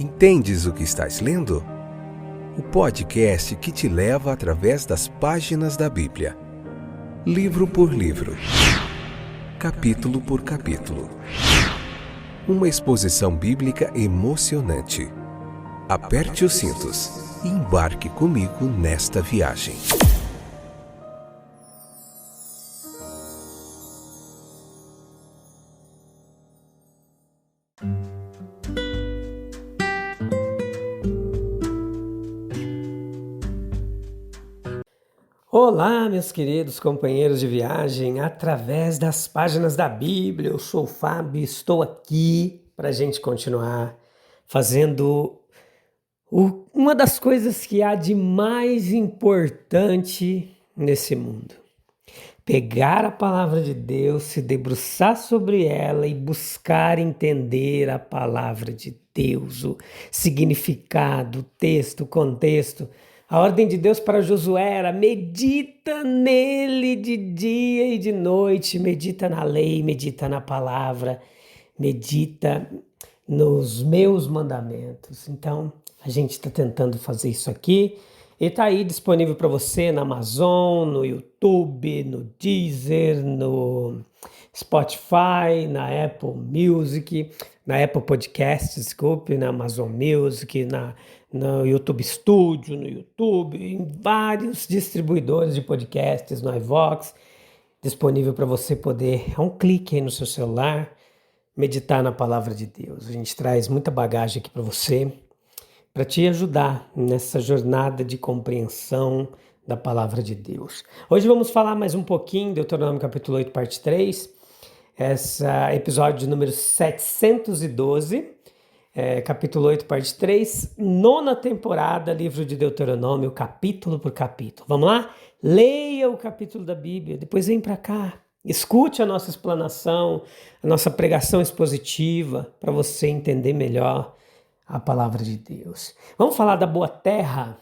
Entendes o que estás lendo? O podcast que te leva através das páginas da Bíblia, livro por livro, capítulo por capítulo. Uma exposição bíblica emocionante. Aperte os cintos e embarque comigo nesta viagem. Olá, meus queridos companheiros de viagem, através das páginas da Bíblia. Eu sou o Fábio e estou aqui para a gente continuar fazendo uma das coisas que há de mais importante nesse mundo. Pegar a palavra de Deus, se debruçar sobre ela e buscar entender a palavra de Deus, o significado, o texto, o contexto. A ordem de Deus para Josué era: medita nele de dia e de noite, medita na lei, medita na palavra, medita nos meus mandamentos. Então, a gente está tentando fazer isso aqui e está aí disponível para você na Amazon, no YouTube, no Deezer, no Spotify, na Apple Music, na Apple Podcasts, desculpe, na Amazon Music, no YouTube Studio, no YouTube, em vários distribuidores de podcasts, no iVoox, disponível para você poder, um clique aí no seu celular, meditar na palavra de Deus. A gente traz muita bagagem aqui para você, para te ajudar nessa jornada de compreensão da palavra de Deus. Hoje vamos falar mais um pouquinho, Deuteronômio capítulo 8, parte 3, esse episódio número 712, capítulo 8, parte 3, nona temporada, livro de Deuteronômio, capítulo por capítulo. Vamos lá? Leia o capítulo da Bíblia, depois vem para cá, escute a nossa explanação, a nossa pregação expositiva, para você entender melhor a palavra de Deus. Vamos falar da boa terra,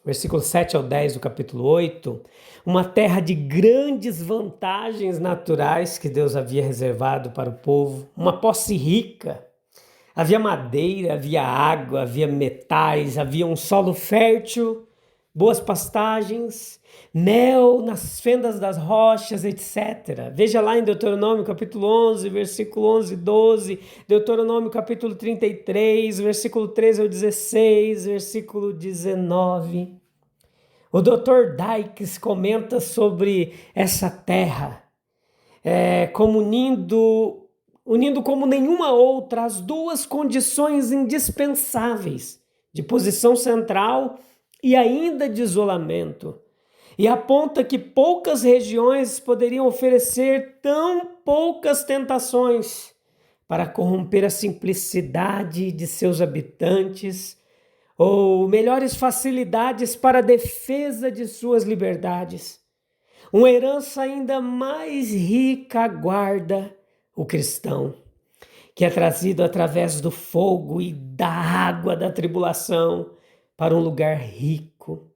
versículo 7 ao 10 do capítulo 8, uma terra de grandes vantagens naturais que Deus havia reservado para o povo, uma posse rica. Havia madeira, havia água, havia metais, havia um solo fértil, boas pastagens, mel nas fendas das rochas, etc. Veja lá em Deuteronômio capítulo 11, versículo 11 e 12, Deuteronômio capítulo 33, versículo 13 ao 16, versículo 19. O Dr. Dykes comenta sobre essa terra, como unindo como nenhuma outra as duas condições indispensáveis de posição central e ainda de isolamento, e aponta que poucas regiões poderiam oferecer tão poucas tentações para corromper a simplicidade de seus habitantes ou melhores facilidades para a defesa de suas liberdades. Uma herança ainda mais rica aguarda o cristão, que é trazido através do fogo e da água da tribulação para um lugar rico.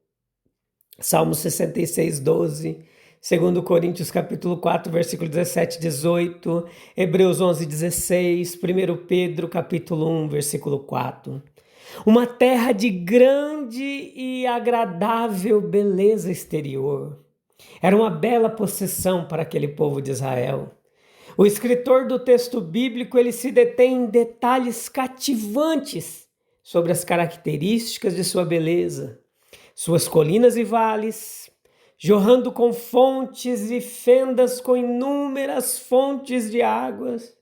Salmo 66, 12, 2 Coríntios capítulo 4, versículo 17 e 18, Hebreus 11, 16, 1 Pedro capítulo 1, versículo 4. Uma terra de grande e agradável beleza exterior. Era uma bela possessão para aquele povo de Israel. O escritor do texto bíblico, ele se detém em detalhes cativantes sobre as características de sua beleza, suas colinas e vales, jorrando com fontes e fendas com inúmeras fontes de águas,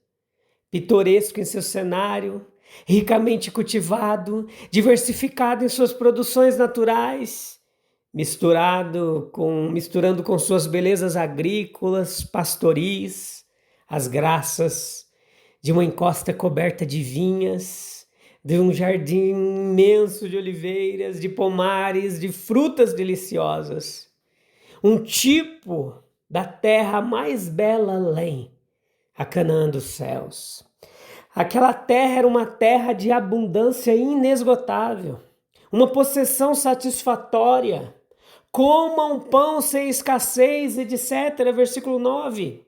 pitoresco em seu cenário, ricamente cultivado, diversificado em suas produções naturais, misturando com suas belezas agrícolas, pastoris, as graças de uma encosta coberta de vinhas, de um jardim imenso de oliveiras, de pomares, de frutas deliciosas. Um tipo da terra mais bela além, a Canaã dos céus. Aquela terra era uma terra de abundância inesgotável, uma possessão satisfatória. Comam pão sem escassez, etc. Versículo 9.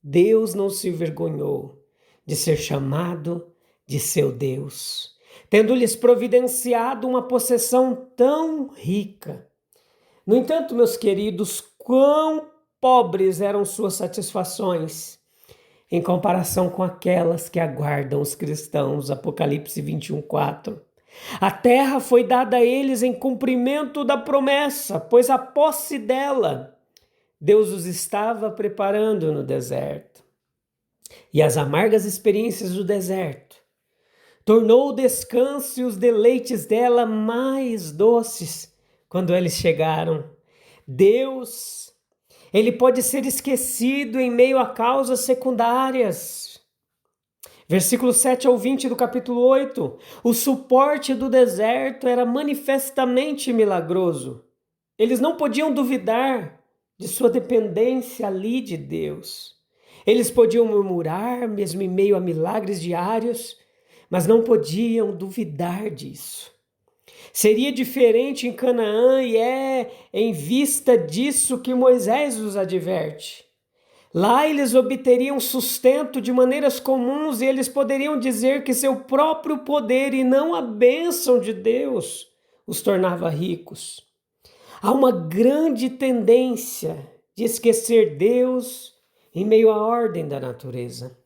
Deus não se envergonhou de ser chamado de seu Deus. tendo-lhes providenciado uma possessão tão rica. No entanto, meus queridos, quão pobres eram suas satisfações em comparação com aquelas que aguardam os cristãos. Apocalipse 21:4. A terra foi dada a eles em cumprimento da promessa, pois a posse dela Deus os estava preparando no deserto. E as amargas experiências do deserto tornou o descanso e os deleites dela mais doces quando eles chegaram. Deus, ele pode ser esquecido em meio a causas secundárias. Versículo 7 ao 20 do capítulo 8. O suporte do deserto era manifestamente milagroso. Eles não podiam duvidar de sua dependência ali de Deus. Eles podiam murmurar, mesmo em meio a milagres diários, mas não podiam duvidar disso. Seria diferente em Canaã e é em vista disso que Moisés os adverte. Lá eles obteriam sustento de maneiras comuns e eles poderiam dizer que seu próprio poder e não a bênção de Deus os tornava ricos. Há uma grande tendência de esquecer Deus em meio à ordem da natureza.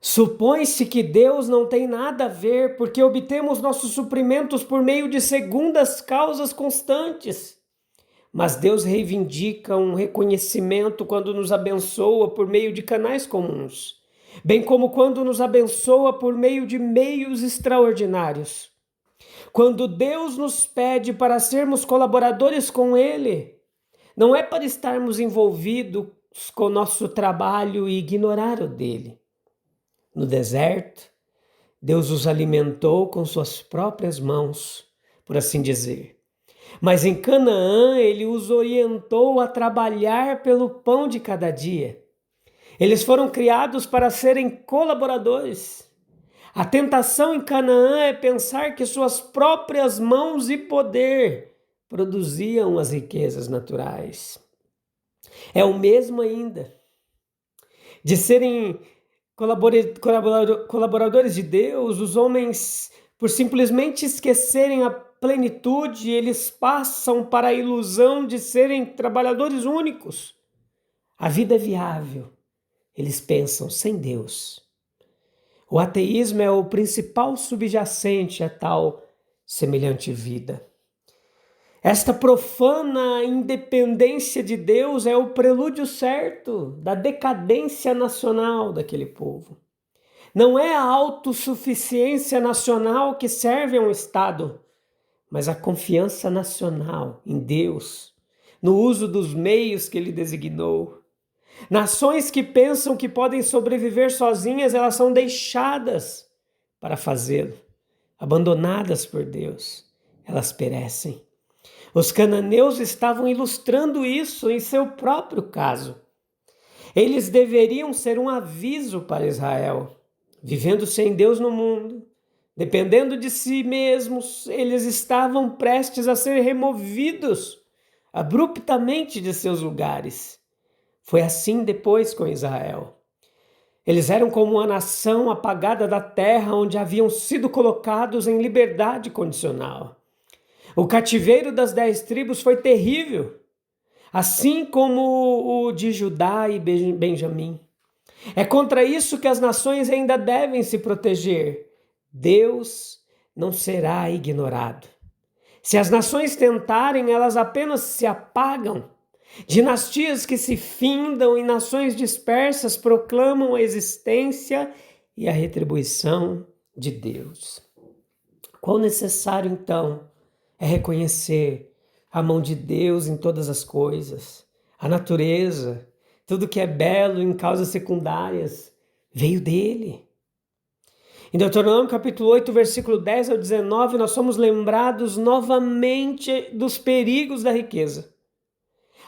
Supõe-se que Deus não tem nada a ver porque obtemos nossos suprimentos por meio de segundas causas constantes. Mas Deus reivindica um reconhecimento quando nos abençoa por meio de canais comuns, bem como quando nos abençoa por meio de meios extraordinários. Quando Deus nos pede para sermos colaboradores com Ele, não é para estarmos envolvidos com o nosso trabalho e ignorar o dele. No deserto, Deus os alimentou com suas próprias mãos, por assim dizer. Mas em Canaã, ele os orientou a trabalhar pelo pão de cada dia. Eles foram criados para serem colaboradores. A tentação em Canaã é pensar que suas próprias mãos e poder produziam as riquezas naturais. É o mesmo ainda de serem colaboradores de Deus. Os homens, por simplesmente esquecerem a plenitude, eles passam para a ilusão de serem trabalhadores únicos. A vida é viável, eles pensam, sem Deus. O ateísmo é o principal subjacente a tal semelhante vida. Esta profana independência de Deus é o prelúdio certo da decadência nacional daquele povo. Não é a autossuficiência nacional que serve a um Estado, mas a confiança nacional em Deus, no uso dos meios que Ele designou. Nações que pensam que podem sobreviver sozinhas, elas são deixadas para fazê-lo. Abandonadas por Deus, elas perecem. Os cananeus estavam ilustrando isso em seu próprio caso. Eles deveriam ser um aviso para Israel. Vivendo sem Deus no mundo, dependendo de si mesmos, eles estavam prestes a ser removidos abruptamente de seus lugares. Foi assim depois com Israel. Eles eram como uma nação apagada da terra onde haviam sido colocados em liberdade condicional. O cativeiro das 10 tribos foi terrível, assim como o de Judá e Benjamim. É contra isso que as nações ainda devem se proteger. Deus não será ignorado. Se as nações tentarem, elas apenas se apagam. Dinastias que se findam e nações dispersas proclamam a existência e a retribuição de Deus. Quão necessário, então, é reconhecer a mão de Deus em todas as coisas. A natureza, tudo que é belo em causas secundárias, veio dele. Em Deuteronômio capítulo 8, versículo 10 ao 19, nós somos lembrados novamente dos perigos da riqueza.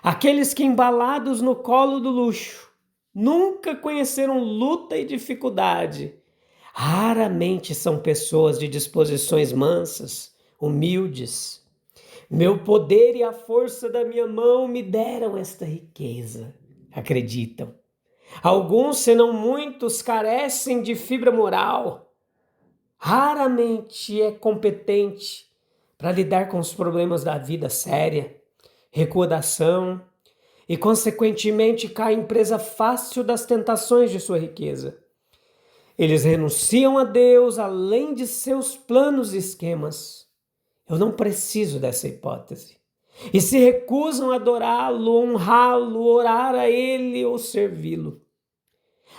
Aqueles que, embalados no colo do luxo, nunca conheceram luta e dificuldade, raramente são pessoas de disposições mansas, humildes. Meu poder e a força da minha mão me deram esta riqueza, acreditam. Alguns, senão muitos, carecem de fibra moral. raramente é competente para lidar com os problemas da vida séria, recua da ação e, consequentemente, cai em presa fácil das tentações de sua riqueza. Eles renunciam a Deus além de seus planos e esquemas. Eu não preciso dessa hipótese. E se recusam a adorá-lo, honrá-lo, orar a Ele ou servi-lo.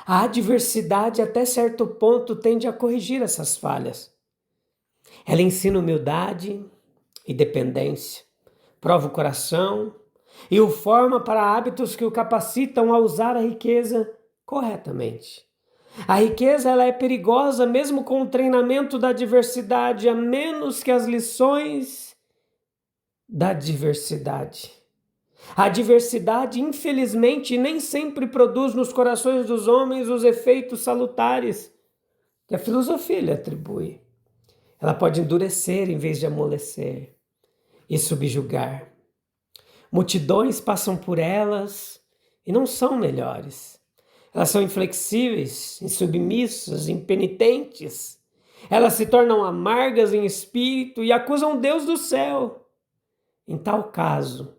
A adversidade, até certo ponto, tende a corrigir essas falhas. Ela ensina humildade e dependência, prova o coração e o forma para hábitos que o capacitam a usar a riqueza corretamente. A riqueza ela é perigosa mesmo com o treinamento da adversidade, a menos que as lições da diversidade. A diversidade, infelizmente, nem sempre produz nos corações dos homens os efeitos salutares que a filosofia lhe atribui. Ela pode endurecer em vez de amolecer e subjugar. Multidões passam por elas e não são melhores. Elas são inflexíveis, insubmissas, impenitentes. Elas se tornam amargas em espírito e acusam Deus do céu. Em tal caso,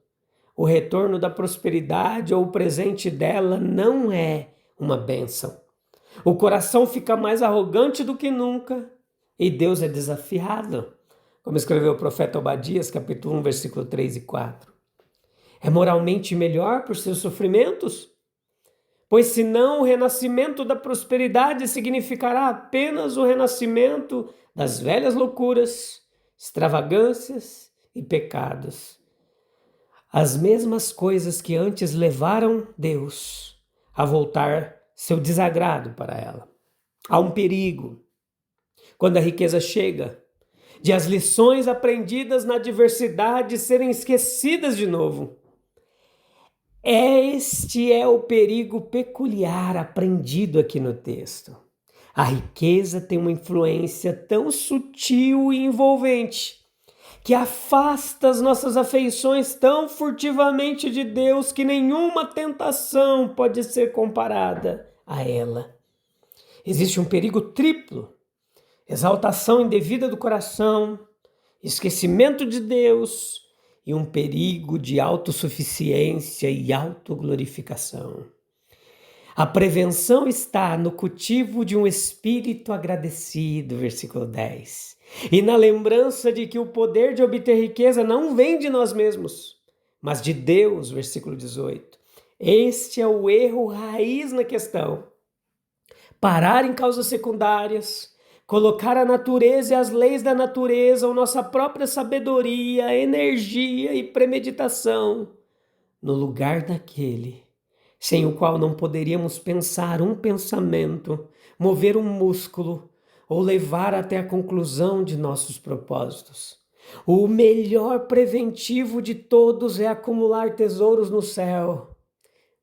o retorno da prosperidade ou o presente dela não é uma bênção. O coração fica mais arrogante do que nunca e Deus é desafiado, como escreveu o profeta Obadias, capítulo 1, versículo 3 e 4. É moralmente melhor por seus sofrimentos? Pois senão o renascimento da prosperidade significará apenas o renascimento das velhas loucuras, extravagâncias e pecados. As mesmas coisas que antes levaram Deus a voltar seu desagrado para ela. Há um perigo, quando a riqueza chega, de as lições aprendidas na adversidade serem esquecidas de novo. Este é o perigo peculiar aprendido aqui no texto. A riqueza tem uma influência tão sutil e envolvente que afasta as nossas afeições tão furtivamente de Deus que nenhuma tentação pode ser comparada a ela. Existe um perigo triplo: exaltação indevida do coração, esquecimento de Deus e um perigo de autossuficiência e autoglorificação. A prevenção está no cultivo de um espírito agradecido, versículo 10, e na lembrança de que o poder de obter riqueza não vem de nós mesmos, mas de Deus, versículo 18. Este é o erro raiz na questão. Parar em causas secundárias, colocar a natureza e as leis da natureza, ou nossa própria sabedoria, energia e premeditação, no lugar daquele sem o qual não poderíamos pensar um pensamento, mover um músculo ou levar até a conclusão de nossos propósitos. O melhor preventivo de todos é acumular tesouros no céu,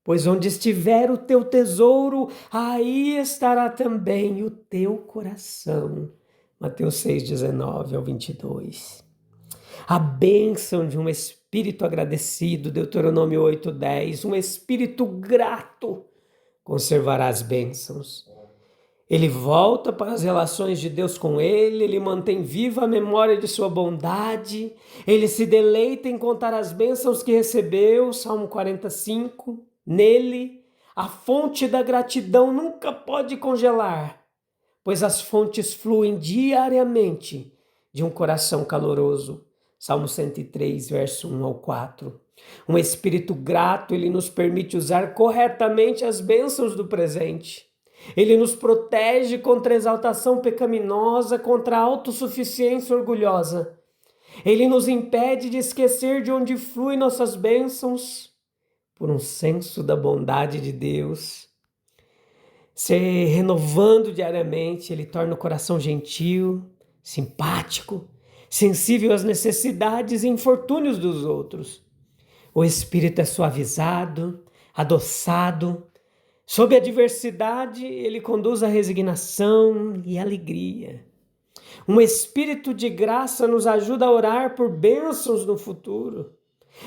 pois onde estiver o teu tesouro, aí estará também o teu coração. Mateus 6, 19 ao 22. A bênção de um espírito agradecido, Deuteronômio 8, 10, um espírito grato conservará as bênçãos. Ele volta para as relações de Deus com ele mantém viva a memória de sua bondade, ele se deleita em contar as bênçãos que recebeu, Salmo 45, nele, a fonte da gratidão nunca pode congelar, pois as fontes fluem diariamente de um coração caloroso. Salmo 103, verso 1 ao 4. Um espírito grato, ele nos permite usar corretamente as bênçãos do presente. Ele nos protege contra a exaltação pecaminosa, contra a autossuficiência orgulhosa. Ele nos impede de esquecer de onde fluem nossas bênçãos, por um senso da bondade de Deus. Se renovando diariamente, ele torna o coração gentil, simpático, sensível às necessidades e infortúnios dos outros. O espírito é suavizado, adoçado. Sob a adversidade, ele conduz à resignação e alegria. Um espírito de graça nos ajuda a orar por bênçãos no futuro.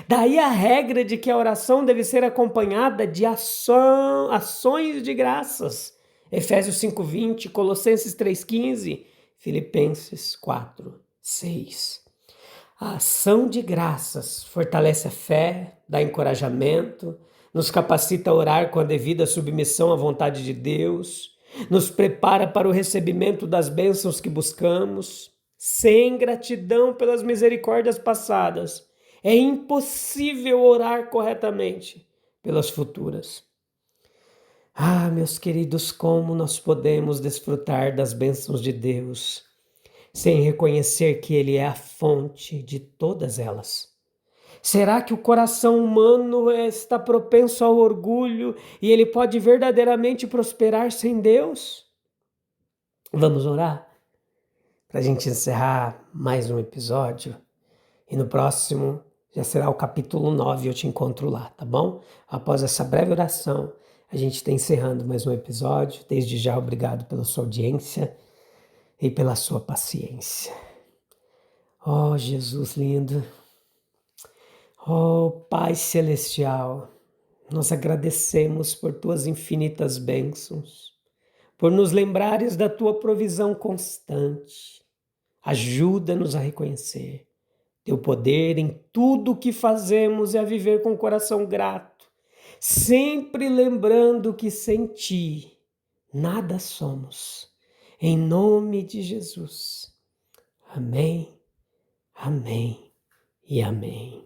Daí a regra de que a oração deve ser acompanhada de ações de graças. Efésios 5:20, Colossenses 3:15, Filipenses 4, 6. A ação de graças fortalece a fé, dá encorajamento, nos capacita a orar com a devida submissão à vontade de Deus, nos prepara para o recebimento das bênçãos que buscamos. Sem gratidão pelas misericórdias passadas, é impossível orar corretamente pelas futuras. Meus queridos, como nós podemos desfrutar das bênçãos de Deus sem reconhecer que Ele é a fonte de todas elas? Será que o coração humano está propenso ao orgulho e ele pode verdadeiramente prosperar sem Deus? Vamos orar para a gente encerrar mais um episódio, e no próximo já será o capítulo 9, eu te encontro lá, tá bom? Após essa breve oração, a gente está encerrando mais um episódio. Desde já, obrigado pela sua audiência e pela sua paciência. Oh, Jesus lindo. Oh, Pai Celestial, nós agradecemos por tuas infinitas bênçãos, por nos lembrares da tua provisão constante. Ajuda-nos a reconhecer teu poder em tudo o que fazemos e a viver com o coração grato, sempre lembrando que sem ti nada somos. Em nome de Jesus. Amém, amém e amém.